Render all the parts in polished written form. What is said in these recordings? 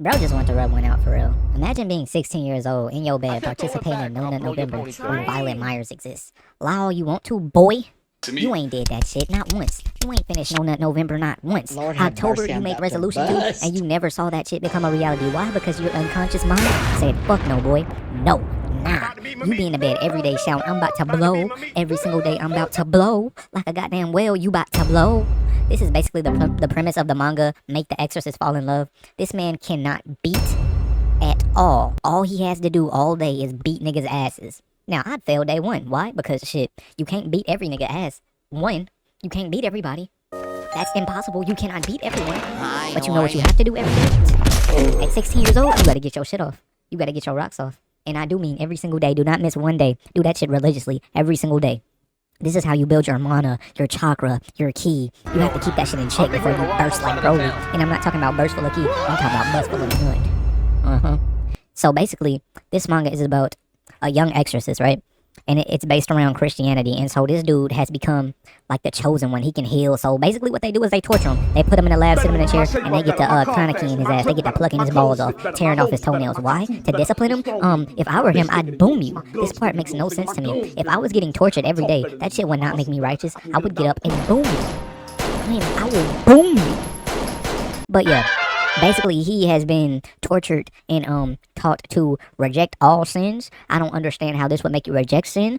Bro just want to rub one out for real. Imagine being 16 years old in your bed participating in No Nut November when Violet Myers exists. Lie all you want to, boy. You ain't did that shit, not once. You ain't finished No Nut November, not once. Lord have October, mercy, you I'm make about to resolution to, bust. and you never saw that shit become a reality. Why? Because your unconscious mind said, fuck no, boy. No. Nah. You be in the bed every day shouting, I'm about to blow. Every single day, I'm about to blow. Like a goddamn whale, you about to blow. This is basically the premise of the manga, Make the Exorcist Fall in Love. This man cannot beat at all. All he has to do all day is beat niggas' asses. Now, I'd fail day one. Why? Because shit, you can't beat every nigga ass. One, you can't beat everybody. That's impossible. You cannot beat everyone. But you know what you have to do every day? At 16 years old, you gotta get your shit off. You gotta get your rocks off. And I do mean every single day. Do not miss one day. Do that shit religiously every single day. This is how you build your mana, your chakra, your ki. You have to keep that shit in check before you burst like Broly. And I'm not talking about burst full of ki. I'm talking about burst full of nut. So basically, this manga is about a young exorcist, right? And it's based around Christianity. And so this dude has become like the chosen one. He can heal. So basically what they do is they torture him. They put him in a lab, sit him in a chair, and they get to chroniking his ass. They get to plucking his balls off, tearing off his toenails. Why? To discipline him? If I were him, I'd boom you. This part makes no sense to me. If I was getting tortured every day, that shit would not make me righteous. I would get up and boom you. I mean, I will boom you. But yeah. Basically, he has been tortured and taught to reject all sins. I don't understand how this would make you reject sin.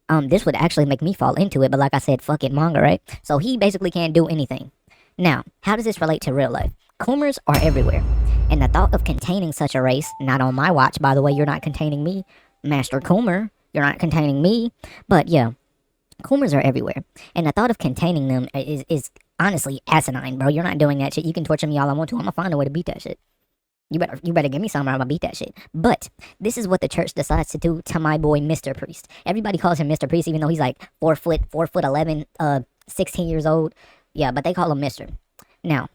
This would actually make me fall into it, but like I said, fuck it, manga, right? So he basically can't do anything. Now, how does this relate to real life? Kumars are everywhere, and the thought of containing such a race, not on my watch, by the way, you're not containing me, Master Kumar, you're not containing me, but yeah, Kumars are everywhere, and the thought of containing them is honestly asinine, bro. You're not doing that shit. You can torture me all I want to. I'm gonna find a way to beat that shit. You better give me something or I'm gonna beat that shit. But this is what the church decides to do to my boy Mr. Priest. Everybody calls him Mr. Priest, even though he's like 4'11", 16 years old. Yeah, but they call him Mr. Now,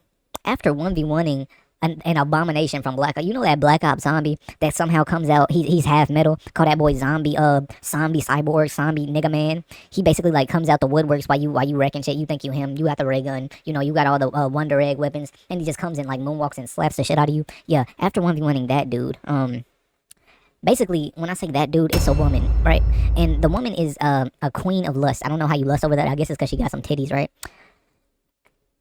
after 1v1ing an abomination from Black Ops. You know that Black Ops zombie that somehow comes out, he's half metal? Call that boy zombie cyborg, zombie nigga man. He basically like comes out the woodworks while you wrecking shit. You think you him, you got the ray gun, you know, you got all the Wonder Egg weapons, and he just comes in like moonwalks and slaps the shit out of you. Yeah, after 1v1ing that dude, basically, when I say that dude, it's a woman, right? And the woman is a queen of lust. I don't know how you lust over that. I guess it's because she got some titties, right?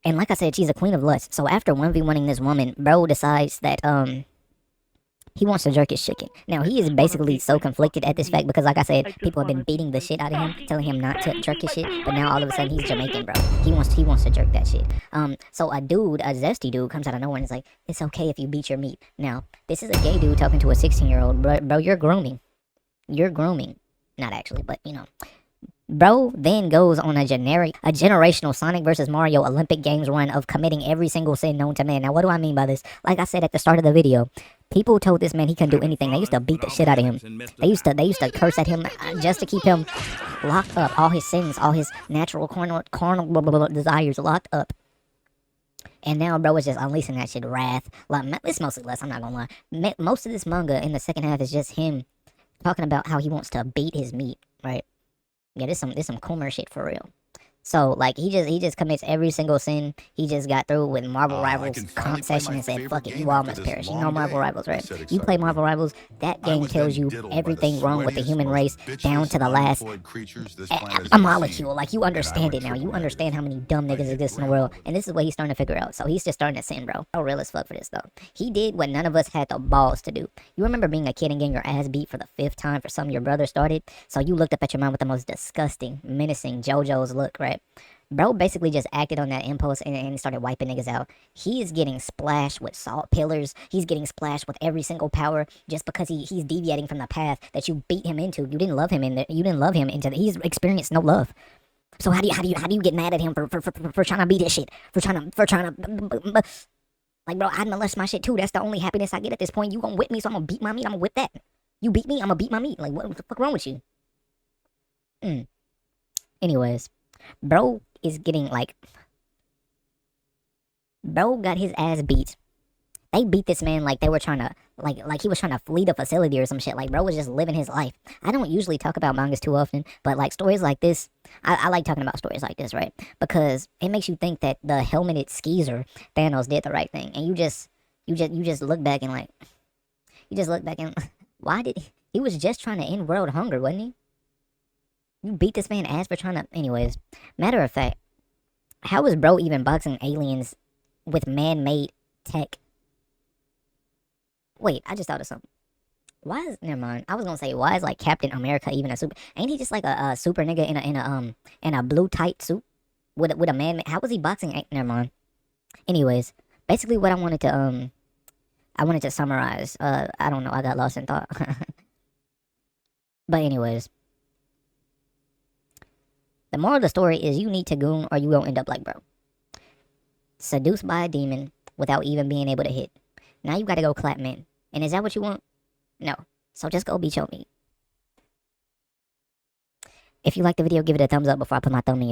And like I said, she's a queen of lust. So after 1v1ing this woman, bro decides that he wants to jerk his chicken. Now, he is basically so conflicted at this fact because, like I said, people have been beating the shit out of him, telling him not to jerk his shit. But now all of a sudden he's Jamaican, bro. He wants to jerk that shit. So a zesty dude comes out of nowhere and is like, it's okay if you beat your meat. Now, this is a gay dude talking to a 16-year-old. Bro, you're grooming. You're grooming. Not actually, but you know. Bro then goes on a generational Sonic versus Mario Olympic Games run of committing every single sin known to man. Now, what do I mean by this? Like I said at the start of the video, people told this man he couldn't do anything. They used to beat the shit out of him. They used to curse at him just to keep him locked up. All his sins, all his natural carnal desires locked up. And now bro is just unleashing that shit, wrath. Like, it's mostly less, I'm not gonna lie. Most of this manga in the second half is just him talking about how he wants to beat his meat, right? Yeah, this some Kumar shit for real. So, like, he just commits every single sin. He just got through with Marvel Rivals comp session and said, fuck it, you all must perish. You know Marvel Rivals, right? You play Marvel Rivals, that game tells you everything wrong with the human race down to the last a molecule. Like, you understand it now. You understand how many dumb niggas exist in the world. And this is what he's starting to figure out. So he's just starting to sin, bro. So real as fuck for this, though. He did what none of us had the balls to do. You remember being a kid and getting your ass beat for the 5th time for something your brother started? So you looked up at your mom with the most disgusting, menacing JoJo's look, right? Bro basically just acted on that impulse and started wiping niggas out. He is getting splashed with salt pillars. He's getting splashed with every single power just because he's deviating from the path that you beat him into. You didn't love him in there. You didn't love him into the, he's experienced no love. So how do you get mad at him for trying to beat his shit? For trying to like, bro, I'd molest my shit too. That's the only happiness I get at this point. You gonna whip me, so I'm gonna beat my meat. I'm gonna whip that. You beat me, I'm gonna beat my meat. Like, what the fuck wrong with you? Anyways, bro is getting like, bro got his ass beat. They beat this man like they were trying to, like he was trying to flee the facility or some shit. Like, bro was just living his life. I don't usually talk about mangas too often, but like stories like this, I like talking about stories like this, right? Because it makes you think that the helmeted skeezer Thanos did the right thing, and you just You just look back and like, you just look back and why did he was just trying to end world hunger, wasn't he? You beat this man ass for trying to. Anyways, matter of fact, how is bro even boxing aliens with man-made tech? Wait, I just thought of something. Why is never mind? I was gonna say why is like Captain America even a super? Ain't he just like a super nigga in a blue tight suit with a man? How was he boxing? Never mind. Anyways, basically what I wanted to summarize. I don't know. I got lost in thought. But anyways, the moral of the story is you need to goon or you gonna end up like bro. Seduced by a demon without even being able to hit. Now you gotta go clap men. And is that what you want? No. So just go beat your meat. If you like the video, give it a thumbs up before I put my thumb in your